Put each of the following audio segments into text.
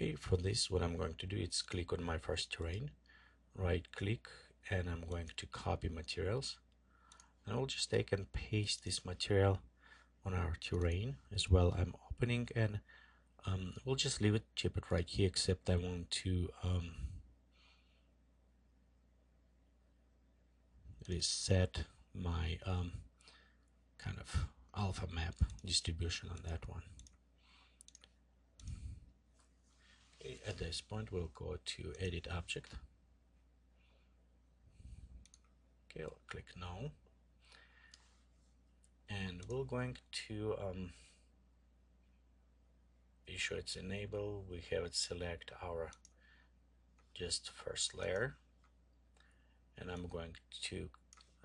Okay, for this, what I'm going to do is click on my first terrain, right click, and I'm going to copy materials. And I'll just take and paste this material on our terrain as well. I'm opening, and we'll just leave it, keep it right here, except I want to reset my kind of alpha map distribution on that one. Okay, at this point, we'll go to edit object. Okay, I'll click no, and we're going to be sure it's enabled. We have it select our just first layer, and I'm going to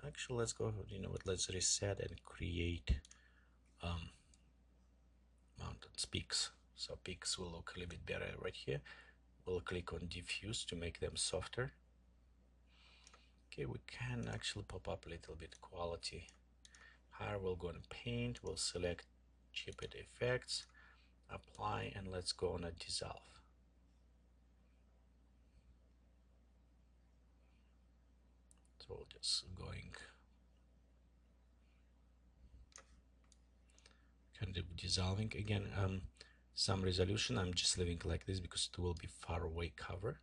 actually, let's go, you know what, let's reset and create mountains, peaks. So peaks will look a little bit better right here. We'll click on diffuse to make them softer. Okay, we can actually pop up a little bit quality higher. We'll go on paint, we'll select Gepet effects, apply, and let's go on a dissolve. So we'll just going kind of dissolving again. Some resolution, I'm just leaving like this because it will be far away cover.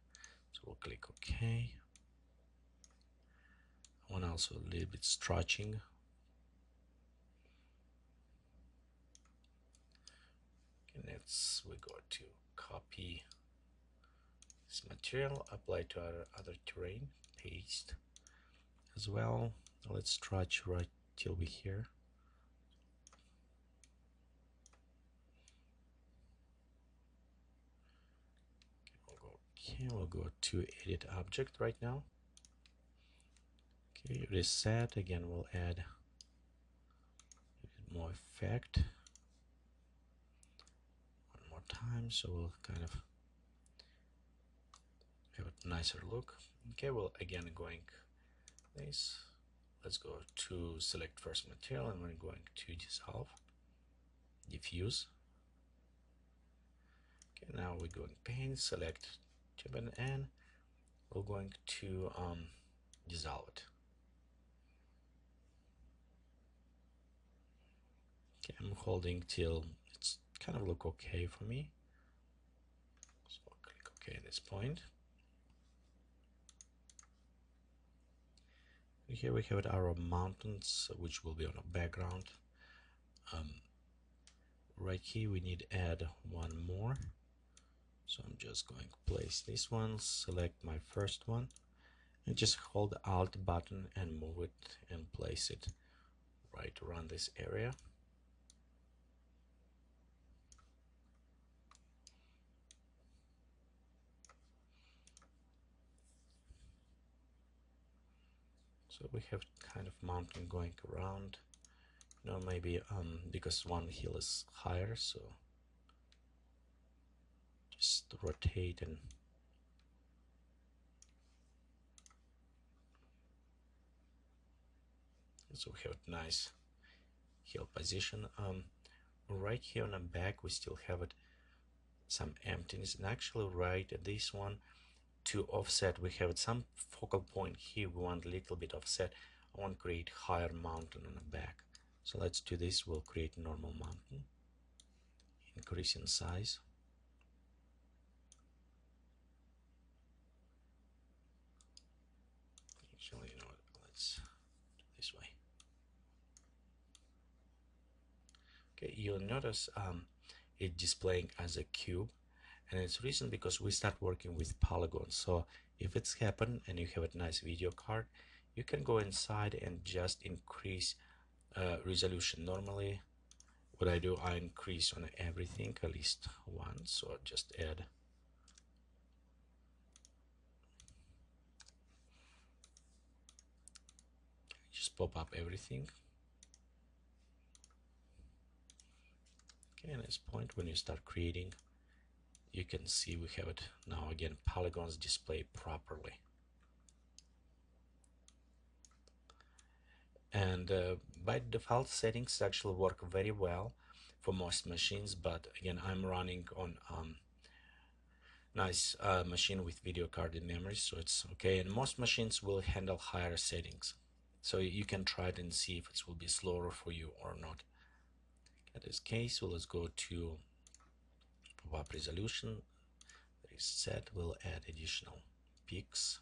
So we'll click OK. I want also a little bit stretching. And next we go to copy this material, apply to our other terrain, paste as well. Let's stretch right till we here. Okay, we'll go to edit object right now. Okay, reset again. We'll add more effect one more time, so we'll kind of have a nicer look. Okay, well, again going this. Let's go to select first material, and we're going to dissolve, diffuse. Okay, now we're going paint, select Gepet, and we're going to dissolve it. Okay, I'm holding till it's kind of look okay for me. So I'll click OK at this point. Here we have our mountains, which will be on a background. Right here we need to add one more. So I'm just going to place this one, select my first one, and just hold the Alt button and move it and place it right around this area. So we have kind of mountain going around. You know, maybe because one hill is higher, so just rotate and so we have a nice hill position. Right here on the back we still have it some emptiness, and actually right at this one to offset we have some focal point here. We want a little bit offset. I want to create higher mountain on the back, so let's do this. We'll create normal mountain, increase in size. Actually, you know what, let's do this way. Okay, you'll notice it displaying as a cube, and it's reason because we start working with polygons. So if it's happened and you have a nice video card, you can go inside and just increase resolution. Normally what I do, I increase on everything at least once, so just add just pop up everything. Okay, at this point when you start creating, you can see we have it now again, polygons display properly. And by default settings actually work very well for most machines, but again I'm running on nice machine with video card in memory, so it's okay. And most machines will handle higher settings, so you can try it and see if it will be slower for you or not. In this case, so let's go to pop-up resolution. Reset. We'll add additional peaks,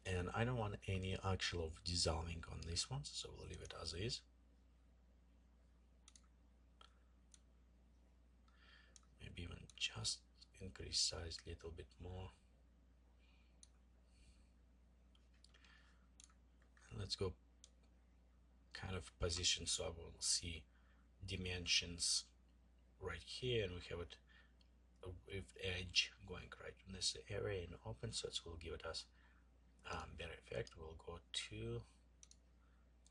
and I don't want any actual of dissolving on this one, so we'll leave it as is. Maybe even just increase size a little bit more. And let's go kind of position, so I will see dimensions right here, and we have it with edge going right in this area and open, so it will give it us better effect. We'll go to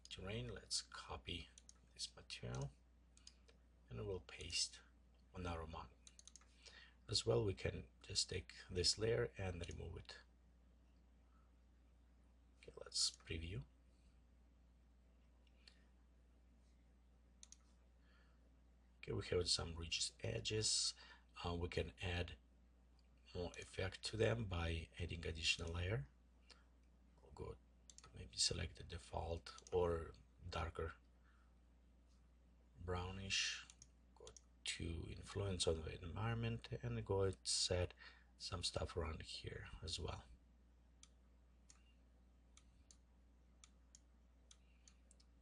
terrain. Let's copy this material and we'll paste on our mount. As well, we can just take this layer and remove it. Okay, let's preview. Okay, we have some ridges, edges. We can add more effect to them by adding additional layer. We'll go maybe select the default or darker brownish. Go to influence on the environment and go and set some stuff around here as well.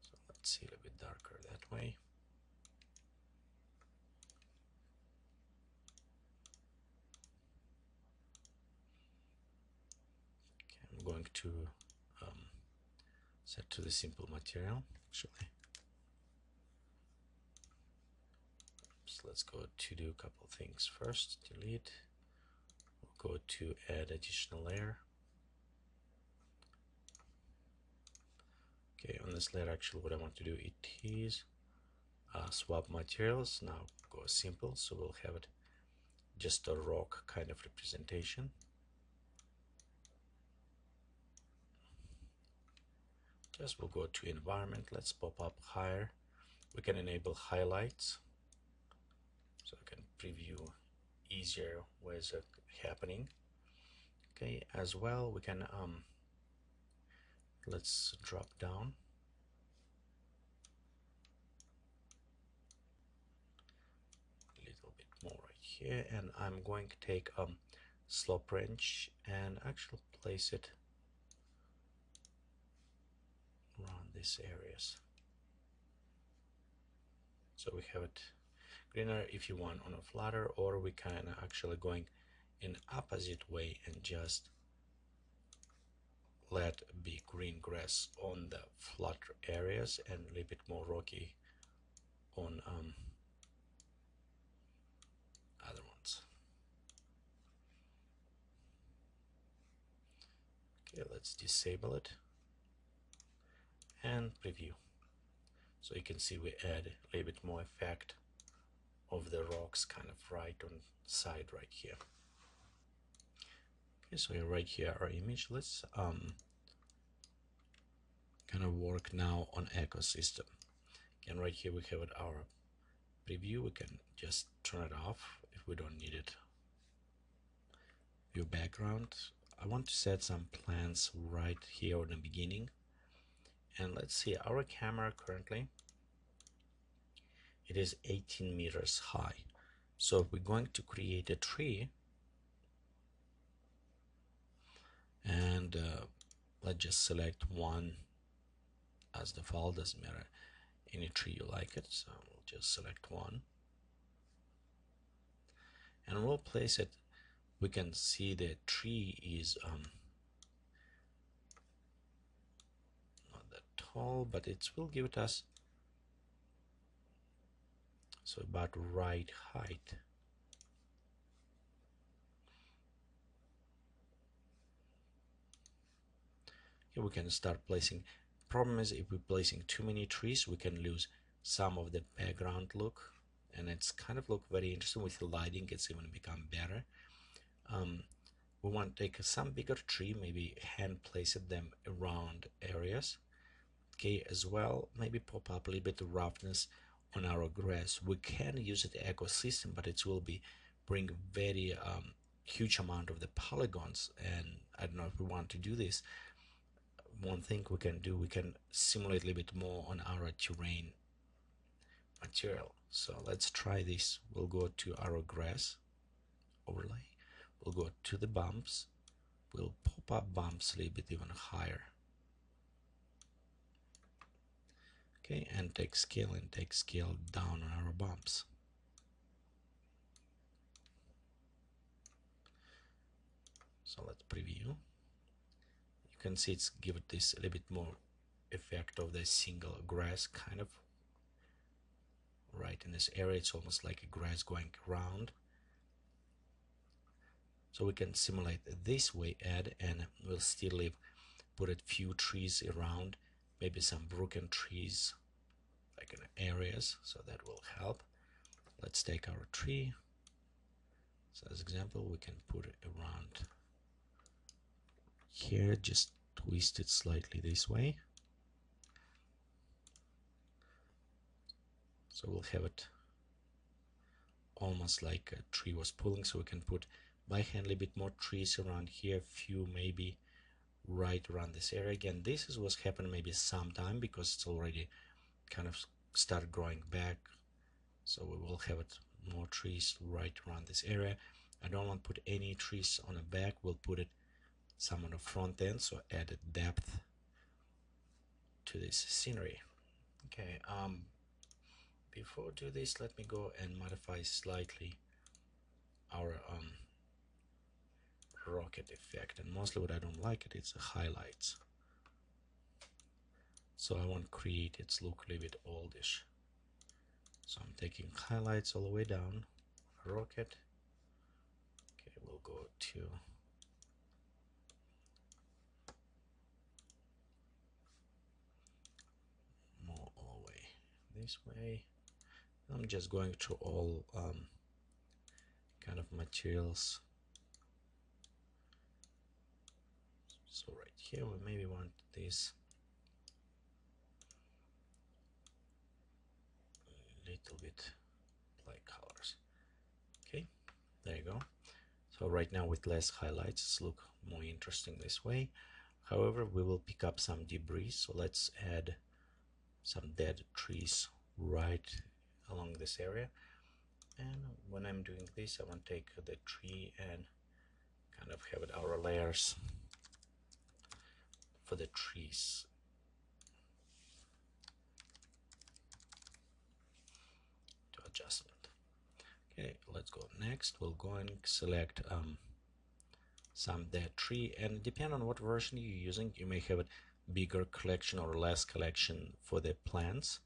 So let's see a little bit darker that way. I'm going to set to the simple material actually. So let's go to do a couple things first. Delete. We'll go to add additional layer. Okay, on this layer actually what I want to do it is swap materials. Now go simple, so we'll have it just a rock kind of representation. Just we'll go to environment. Let's pop up higher. We can enable highlights, so I can preview easier where's it happening. Okay, as well we can let's drop down a little bit more right here, and I'm going to take slope wrench and actually place it around these areas, so we have it greener if you want on a flatter, or we can actually going in opposite way and just let be green grass on the flat areas and a little bit more rocky on other ones. Okay, let's disable it and preview. So you can see we add a little bit more effect of the rocks kind of right on side right here. Okay, so right here our image. Let's kind of work now on ecosystem. And right here we have it, our preview. We can just turn it off if we don't need it. View background. I want to set some plants right here in the beginning. And let's see, our camera currently it is 18 meters high. So if we're going to create a tree, and let's just select one as default, doesn't matter any tree you like it, so we'll just select one and we'll place it. We can see the tree is not that tall, but it will give it us so about right height. Here we can start placing. Problem is, if we're placing too many trees, we can lose some of the background look, and it's kind of look very interesting with the lighting. It's even become better. We want to take some bigger tree, maybe hand place them around areas. Okay, as well, maybe pop up a little bit of roughness on our grass. We can use it ecosystem, but it will be bring very huge amount of the polygons, and I don't know if we want to do this. One thing we can do, we can simulate a little bit more on our terrain material. So let's try this. We'll go to our grass overlay, we'll go to the bumps, we'll pop up bumps a little bit even higher. Okay, and take scale down on our bumps. So let's preview. You can see it's give it this a little bit more effect of the single grass kind of. Right in this area, it's almost like a grass going around. So we can simulate this way, add, and we'll still leave, put a few trees around, maybe some broken trees like in areas, so that will help. Let's take our tree. So as example, we can put it around here, just twist it slightly this way. So we'll have it almost like a tree was pulling, so we can put by hand a little bit more trees around here, few maybe right around this area. Again, this is what's happened maybe sometime because it's already kind of start growing back, so we will have it more trees right around this area. I don't want to put any trees on the back, we'll put it some on the front end, so add a depth to this scenery. Okay, before do this, let me go and modify slightly our rocket effect, and mostly what I don't like it's the highlights. So I want to create its look a little bit oldish. So I'm taking highlights all the way down, rocket. Okay, we'll go to more all the way this way. I'm just going through all kind of materials. So right here we maybe want this little bit light colors. Okay, there you go. So right now with less highlights, it's look more interesting this way. However, we will pick up some debris, so let's add some dead trees right along this area. And when I'm doing this, I want to take the tree and kind of have it our layers for the trees. To adjustment. Okay, let's go next. We'll go and select some dead tree, and depending on what version you're using, you may have a bigger collection or less collection for the plants,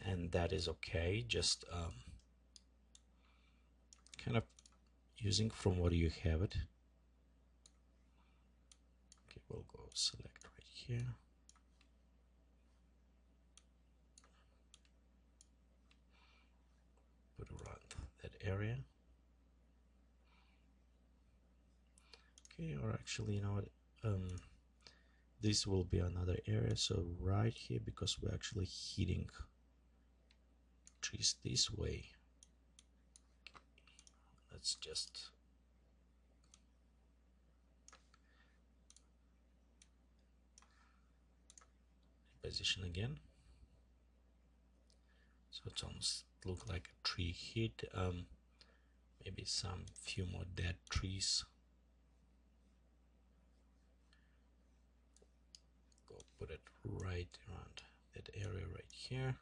and that is okay. Just kind of using from what you have it. Okay, we'll go select right here. Put around that area. Okay, or actually, you know what? This will be another area. So right here, because we're actually hitting trees this way. Let's just position again. So it's almost look like a tree hit. Maybe some few more dead trees. Go put it right around that area right here.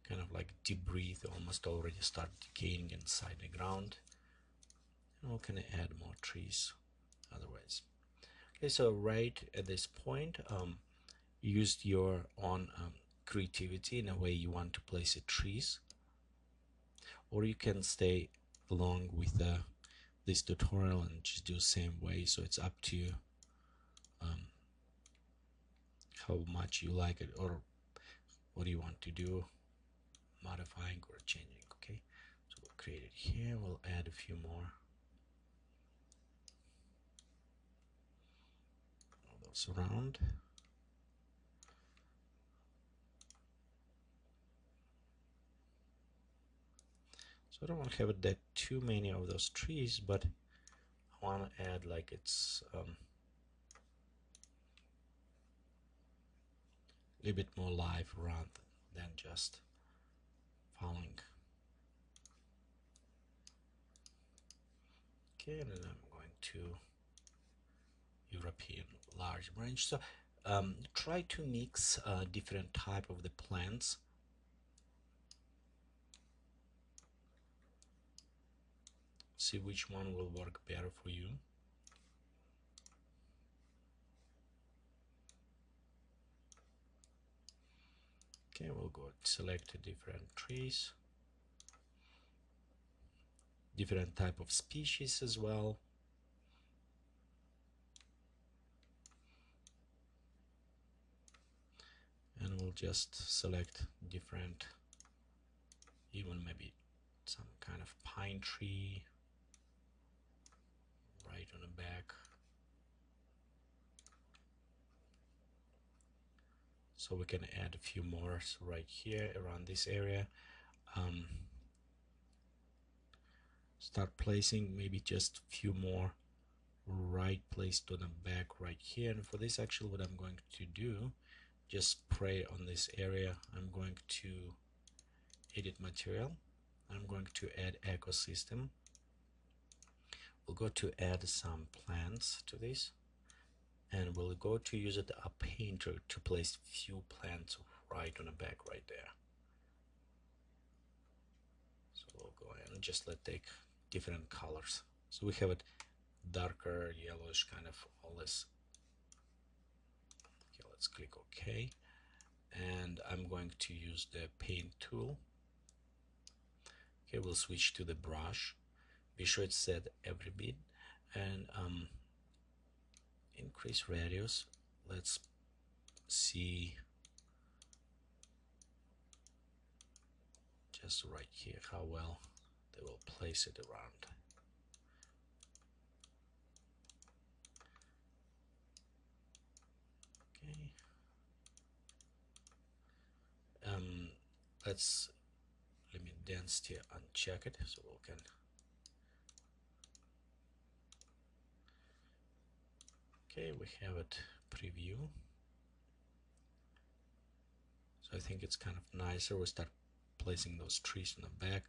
Kind of like debris almost already start decaying inside the ground. And we can add more trees otherwise. Okay, so right at this point, used your own creativity in a way you want to place the trees, or you can stay along with this tutorial and just do the same way. So it's up to you how much you like it, or what do you want to do, modifying or changing. Okay, So we'll create it here. We'll add a few more of those around. So I don't want to have that too many of those trees, but I want to add like it's a little bit more life around than just falling. Okay, and then I'm going to European large branch. So try to mix different type of the plants. See which one will work better for you. Okay, we'll go select different trees, different type of species as well. And we'll just select different, even maybe some kind of pine tree right on the back. So we can add a few more right here around this area. Start placing maybe just a few more right placed on the back right here. And for this, actually what I'm going to do, just spray on this area. I'm going to edit material. I'm going to add ecosystem. We'll go to add some plants to this, and we'll go to use it a painter to place few plants right on the back right there. So we'll go and just take different colors. So we have it darker yellowish kind of all this. Okay, let's click OK, and I'm going to use the paint tool. Okay, we'll switch to the brush. Be sure it's set every bit, and increase radius. Let's see just right here how well they will place it around. Okay. Let's limit density, uncheck it so we can. Okay, we have it preview. So I think it's kind of nicer. We start placing those trees in the back.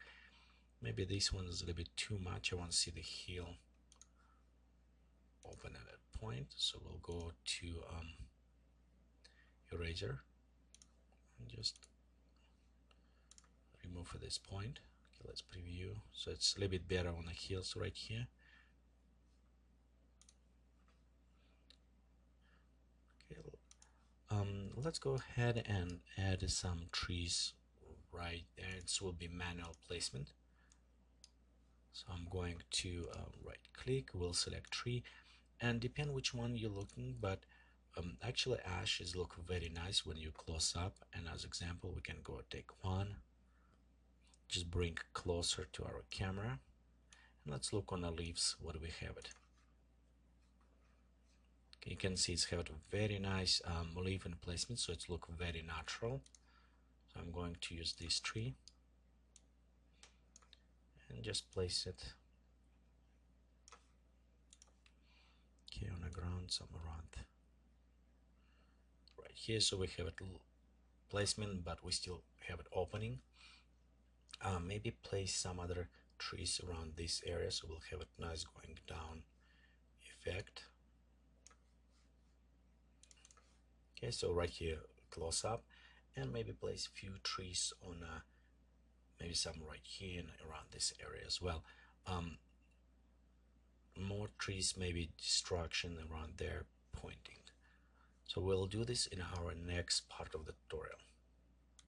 Maybe this one is a little bit too much. I want to see the heel open at that point. So we'll go to eraser and just remove at this point. Okay, let's preview. So it's a little bit better on the heels right here. Okay, let's go ahead and add some trees right there. It will be manual placement. So I'm going to right click, we'll select tree, and depend which one you're looking, but actually ashes look very nice when you close up. And as example, we can go take one, just bring closer to our camera, and let's look on the leaves. What do we have it? Okay, you can see it's have a very nice leaf and placement, so it's look very natural. So I'm going to use this tree and just place it okay on the ground, some around right here. So we have it placement, but we still have it opening. Maybe place some other trees around this area, so we'll have it nice going down effect. Okay, so right here close up, and maybe place a few trees on maybe some right here and around this area as well. More trees, maybe distraction around there pointing. So we'll do this in our next part of the tutorial.